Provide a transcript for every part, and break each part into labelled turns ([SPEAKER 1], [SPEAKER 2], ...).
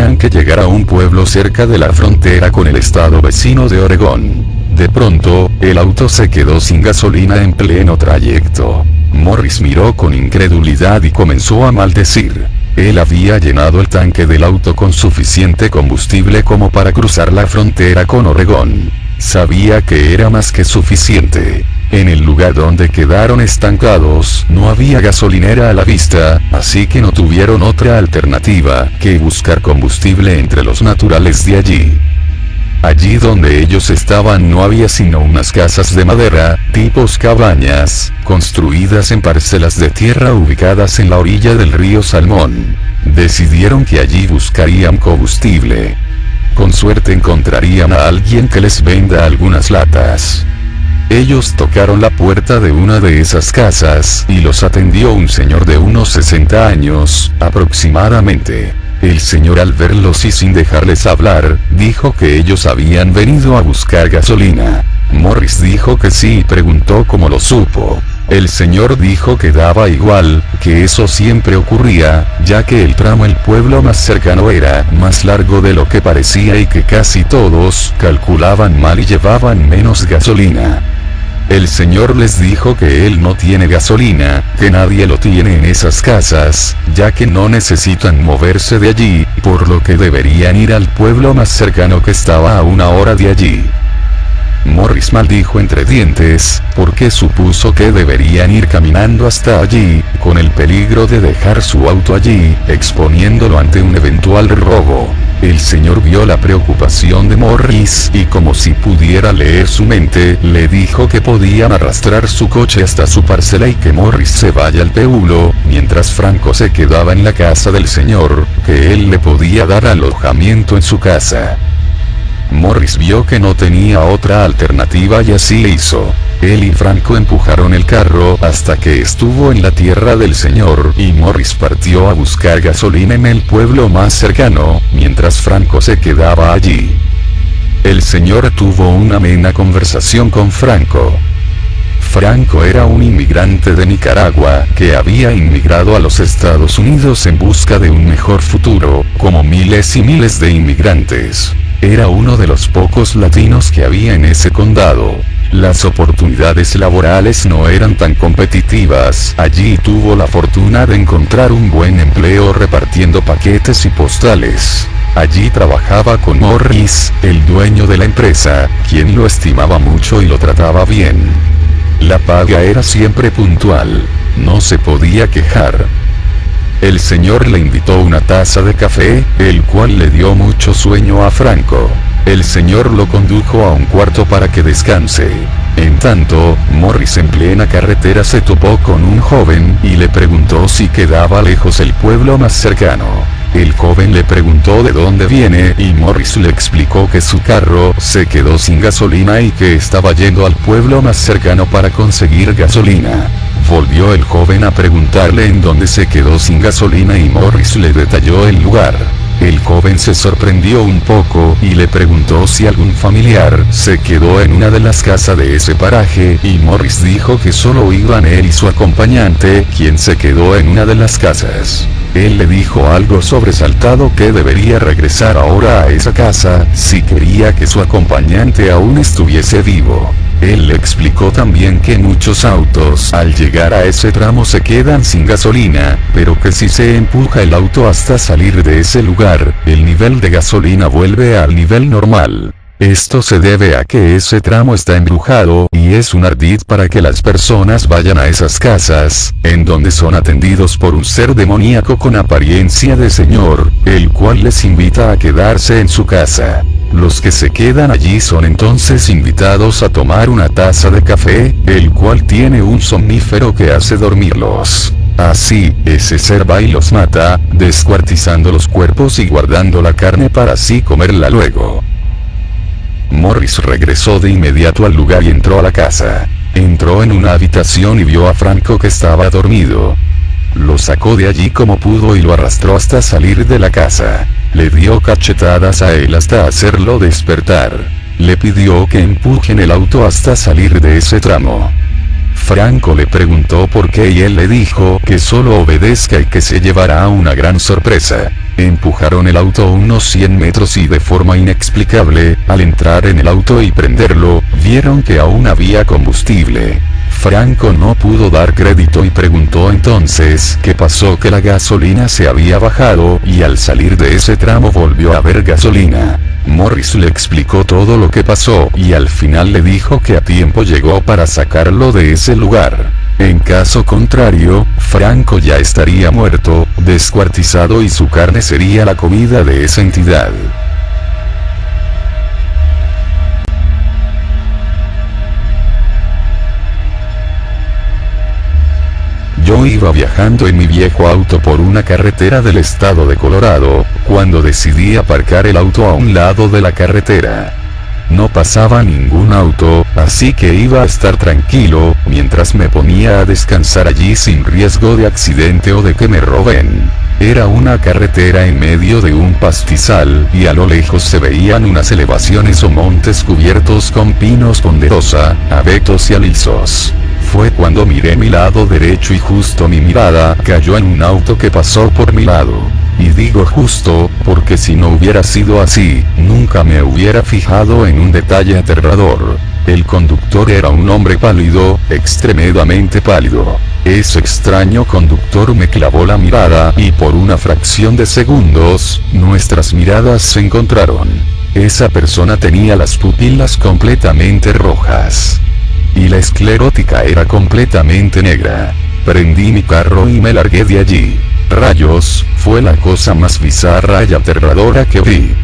[SPEAKER 1] tenían que llegar a un pueblo cerca de la frontera con el estado vecino de Oregón. De pronto, el auto se quedó sin gasolina en pleno trayecto. Morris miró con incredulidad y comenzó a maldecir. Él había llenado el tanque del auto con suficiente combustible como para cruzar la frontera con Oregón. Sabía que era más que suficiente. En el lugar donde quedaron estancados no había gasolinera a la vista, así que no tuvieron otra alternativa que buscar combustible entre los naturales de allí. Allí donde ellos estaban no había sino unas casas de madera, tipos cabañas, construidas en parcelas de tierra ubicadas en la orilla del río Salmón. Decidieron que allí buscarían combustible. Con suerte encontrarían a alguien que les venda algunas latas. Ellos tocaron la puerta de una de esas casas y los atendió un señor de unos 60 años, aproximadamente. El señor, al verlos y sin dejarles hablar, dijo que ellos habían venido a buscar gasolina. Morris dijo que sí y preguntó cómo lo supo. El señor dijo que daba igual, que eso siempre ocurría, ya que el tramo al pueblo más cercano era más largo de lo que parecía y que casi todos calculaban mal y llevaban menos gasolina. El señor les dijo que él no tiene gasolina, que nadie lo tiene en esas casas, ya que no necesitan moverse de allí, por lo que deberían ir al pueblo más cercano que estaba a 1 hora de allí. Morris maldijo entre dientes, porque supuso que deberían ir caminando hasta allí, con el peligro de dejar su auto allí, exponiéndolo ante un eventual robo. El señor vio la preocupación de Morris y, como si pudiera leer su mente, le dijo que podían arrastrar su coche hasta su parcela y que Morris se vaya al pueblo, mientras Franco se quedaba en la casa del señor, que él le podía dar alojamiento en su casa. Morris vio que no tenía otra alternativa y así hizo. Él y Franco empujaron el carro hasta que estuvo en la tierra del señor y Morris partió a buscar gasolina en el pueblo más cercano, mientras Franco se quedaba allí. El señor tuvo una amena conversación con Franco. Franco era un inmigrante de Nicaragua, que había inmigrado a los Estados Unidos en busca de un mejor futuro, como miles y miles de inmigrantes. Era uno de los pocos latinos que había en ese condado. Las oportunidades laborales no eran tan competitivas. Allí tuvo la fortuna de encontrar un buen empleo repartiendo paquetes y postales. Allí trabajaba con Morris, el dueño de la empresa, quien lo estimaba mucho y lo trataba bien. La paga era siempre puntual. No se podía quejar. El señor le invitó una taza de café, el cual le dio mucho sueño a Franco. El señor lo condujo a un cuarto para que descanse. En tanto, Morris en plena carretera se topó con un joven y le preguntó si quedaba lejos el pueblo más cercano. El joven le preguntó de dónde viene y Morris le explicó que su carro se quedó sin gasolina y que estaba yendo al pueblo más cercano para conseguir gasolina. Volvió el joven a preguntarle en dónde se quedó sin gasolina y Morris le detalló el lugar. El joven se sorprendió un poco y le preguntó si algún familiar se quedó en una de las casas de ese paraje y Morris dijo que solo iban él y su acompañante, quien se quedó en una de las casas. Él le dijo algo sobresaltado que debería regresar ahora a esa casa, si quería que su acompañante aún estuviese vivo. Él le explicó también que muchos autos al llegar a ese tramo se quedan sin gasolina, pero que si se empuja el auto hasta salir de ese lugar, el nivel de gasolina vuelve al nivel normal. Esto se debe a que ese tramo está embrujado y es un ardid para que las personas vayan a esas casas, en donde son atendidos por un ser demoníaco con apariencia de señor, el cual les invita a quedarse en su casa. Los que se quedan allí son entonces invitados a tomar una taza de café, el cual tiene un somnífero que hace dormirlos. Así, ese ser va y los mata, descuartizando los cuerpos y guardando la carne para así comerla luego. Morris regresó de inmediato al lugar y entró a la casa. Entró en una habitación y vio a Franco que estaba dormido. Lo sacó de allí como pudo y lo arrastró hasta salir de la casa. Le dio cachetadas a él hasta hacerlo despertar. Le pidió que empujen el auto hasta salir de ese tramo. Franco le preguntó por qué y él le dijo que solo obedezca y que se llevará una gran sorpresa. Empujaron el auto unos 100 metros y de forma inexplicable, al entrar en el auto y prenderlo, vieron que aún había combustible. Franco no pudo dar crédito y preguntó entonces qué pasó, que la gasolina se había bajado, y al salir de ese tramo volvió a haber gasolina. Morris le explicó todo lo que pasó y al final le dijo que a tiempo llegó para sacarlo de ese lugar. En caso contrario, Franco ya estaría muerto, descuartizado y su carne sería la comida de esa entidad. Yo iba viajando en mi viejo auto por una carretera del estado de Colorado, cuando decidí aparcar el auto a un lado de la carretera. No pasaba ningún auto, así que iba a estar tranquilo, mientras me ponía a descansar allí sin riesgo de accidente o de que me roben. Era una carretera en medio de un pastizal, y a lo lejos se veían unas elevaciones o montes cubiertos con pinos ponderosa, abetos y alisos. Fue cuando miré mi lado derecho y justo mi mirada cayó en un auto que pasó por mi lado. Y digo justo, porque si no hubiera sido así, nunca me hubiera fijado en un detalle aterrador. El conductor era un hombre pálido, extremadamente pálido. Ese extraño conductor me clavó la mirada y por una fracción de segundos, nuestras miradas se encontraron. Esa persona tenía las pupilas completamente rojas. Y la esclerótica era completamente negra. Prendí mi carro y me largué de allí. Rayos, fue la cosa más bizarra y aterradora que vi.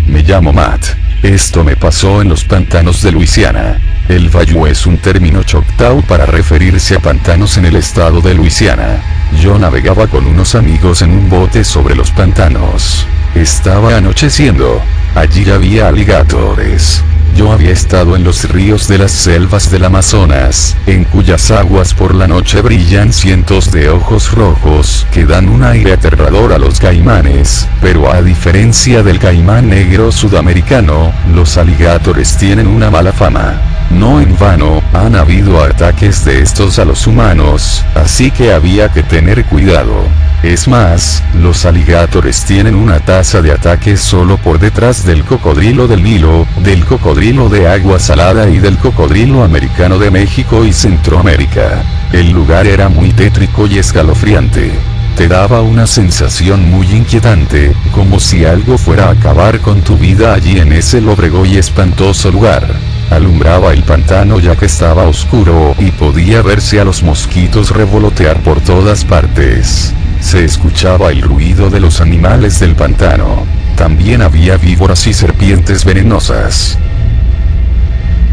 [SPEAKER 1] Me llamo Matt. Esto me pasó en los pantanos de Luisiana. El bayou es un término choctaw para referirse a pantanos en el estado de Luisiana. Yo navegaba con unos amigos en un bote sobre los pantanos. Estaba anocheciendo. Allí había aligatores. Yo había estado en los ríos de las selvas del Amazonas, en cuyas aguas por la noche brillan cientos de ojos rojos que dan un aire aterrador a los caimanes, pero a diferencia del caimán negro sudamericano, los aligatores tienen una mala fama. No en vano, han habido ataques de estos a los humanos, así que había que tener cuidado. Es más, los aligatores tienen una tasa de ataques solo por detrás del cocodrilo del Nilo, del cocodrilo de agua salada y del cocodrilo americano de México y Centroamérica. El lugar era muy tétrico y escalofriante. Te daba una sensación muy inquietante, como si algo fuera a acabar con tu vida allí en ese lóbrego y espantoso lugar. Alumbraba el pantano ya que estaba oscuro y podía verse a los mosquitos revolotear por todas partes. Se escuchaba el ruido de los animales del pantano. También había víboras y serpientes venenosas.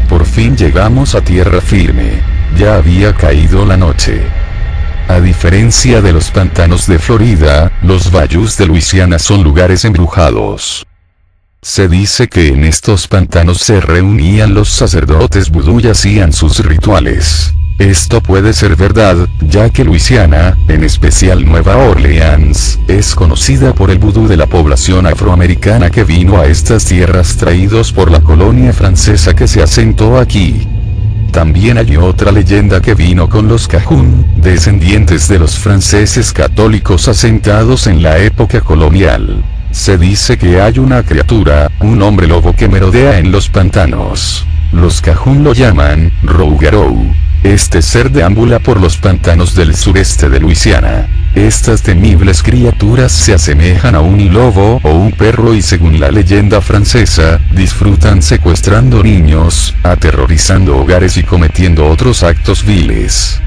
[SPEAKER 1] Por fin llegamos a tierra firme. Ya había caído la noche. A diferencia de los pantanos de Florida, los bayous de Luisiana son lugares embrujados. Se dice que en estos pantanos se reunían los sacerdotes vudú y hacían sus rituales. Esto puede ser verdad, ya que Luisiana, en especial Nueva Orleans, es conocida por el vudú de la población afroamericana que vino a estas tierras traídos por la colonia francesa que se asentó aquí. También hay otra leyenda que vino con los cajún, descendientes de los franceses católicos asentados en la época colonial. Se dice que hay una criatura, un hombre lobo que merodea en los pantanos. Los cajún lo llaman rougarou. Este ser deambula por los pantanos del sureste de Luisiana. Estas temibles criaturas se asemejan a un lobo o un perro y según la leyenda francesa, disfrutan secuestrando niños, aterrorizando hogares y cometiendo otros actos viles.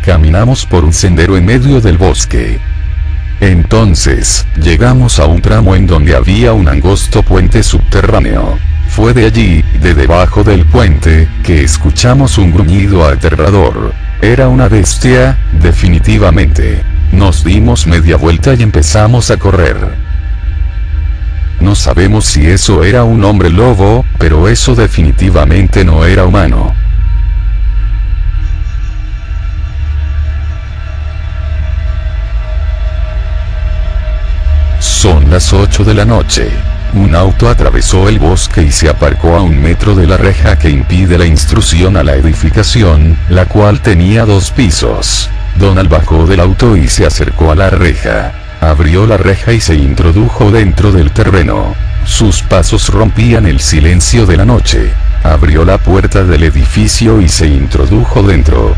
[SPEAKER 1] Caminamos por un sendero en medio del bosque. Entonces, llegamos a un tramo en donde había un angosto puente subterráneo. Fue de allí, de debajo del puente, que escuchamos un gruñido aterrador. Era una bestia, definitivamente. Nos dimos media vuelta y empezamos a correr. No sabemos si eso era un hombre lobo, pero eso definitivamente no era humano. Son las 8 de la noche. Un auto atravesó el bosque y se aparcó a 1 metro de la reja que impide la intrusión a la edificación, la cual tenía 2 pisos. Donald bajó del auto y se acercó a la reja. Abrió la reja y se introdujo dentro del terreno. Sus pasos rompían el silencio de la noche. Abrió la puerta del edificio y se introdujo dentro.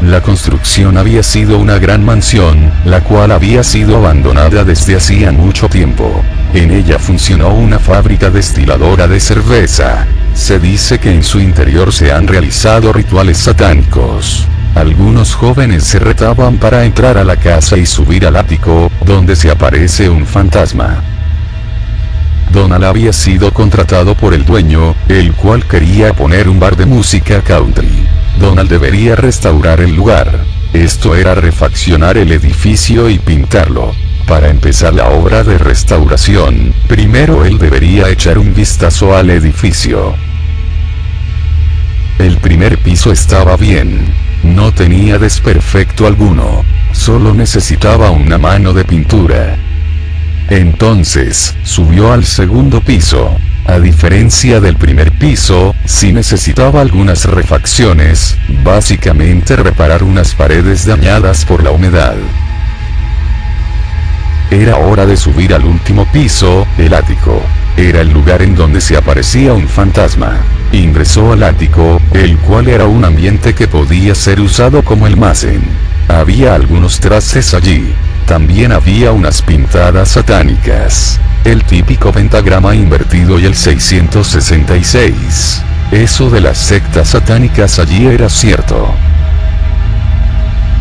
[SPEAKER 1] La construcción había sido una gran mansión, la cual había sido abandonada desde hacía mucho tiempo. En ella funcionó una fábrica destiladora de cerveza. Se dice que en su interior se han realizado rituales satánicos. Algunos jóvenes se retaban para entrar a la casa y subir al ático, donde se aparece un fantasma. Donald había sido contratado por el dueño, el cual quería poner un bar de música country. Donald debería restaurar el lugar. Esto era refaccionar el edificio y pintarlo. Para empezar la obra de restauración, primero él debería echar un vistazo al edificio. El primer piso estaba bien. No tenía desperfecto alguno. Solo necesitaba una mano de pintura. Entonces, subió al segundo piso. A diferencia del primer piso, sí necesitaba algunas refacciones, básicamente reparar unas paredes dañadas por la humedad. Era hora de subir al último piso, el ático. Era el lugar en donde se aparecía un fantasma. Ingresó al ático, el cual era un ambiente que podía ser usado como almacén. Había algunos trastes allí. También había unas pintadas satánicas. El típico pentagrama invertido y el 666. Eso de las sectas satánicas allí era cierto.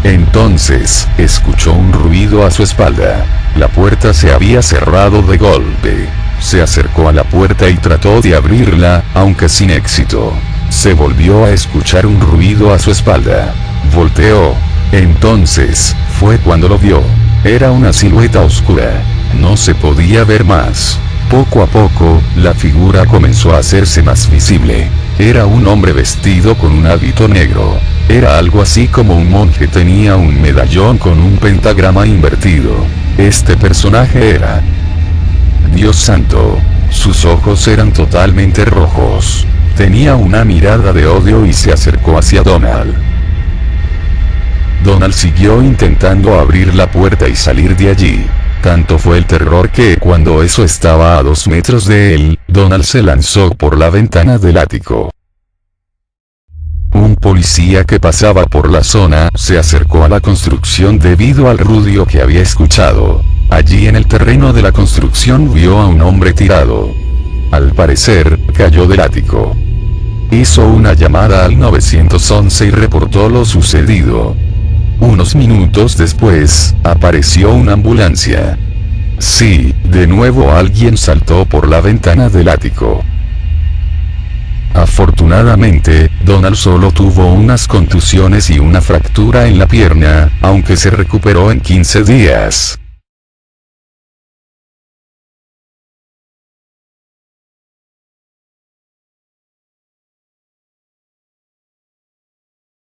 [SPEAKER 1] Entonces, escuchó un ruido a su espalda. La puerta se había cerrado de golpe. Se acercó a la puerta y trató de abrirla, aunque sin éxito. Se volvió a escuchar un ruido a su espalda. Volteó. Entonces, fue cuando lo vio. Era una silueta oscura. No se podía ver más. Poco a poco, la figura comenzó a hacerse más visible. Era un hombre vestido con un hábito negro. Era algo así como un monje. Tenía un medallón con un pentagrama invertido. Este personaje era Dios santo. Sus ojos eran totalmente rojos. Tenía una mirada de odio y se acercó hacia Donald. Donald siguió intentando abrir la puerta y salir de allí. Tanto fue el terror que cuando eso estaba a 2 metros de él, Donald se lanzó por la ventana del ático. Un policía que pasaba por la zona se acercó a la construcción debido al ruido que había escuchado. Allí en el terreno de la construcción vio a un hombre tirado. Al parecer, cayó del ático. Hizo una llamada al 911 y reportó lo sucedido. Unos minutos después, apareció una ambulancia. Sí, de nuevo alguien saltó por la ventana del ático. Afortunadamente, Donald solo tuvo unas contusiones y una fractura en la pierna, aunque se recuperó en 15 días.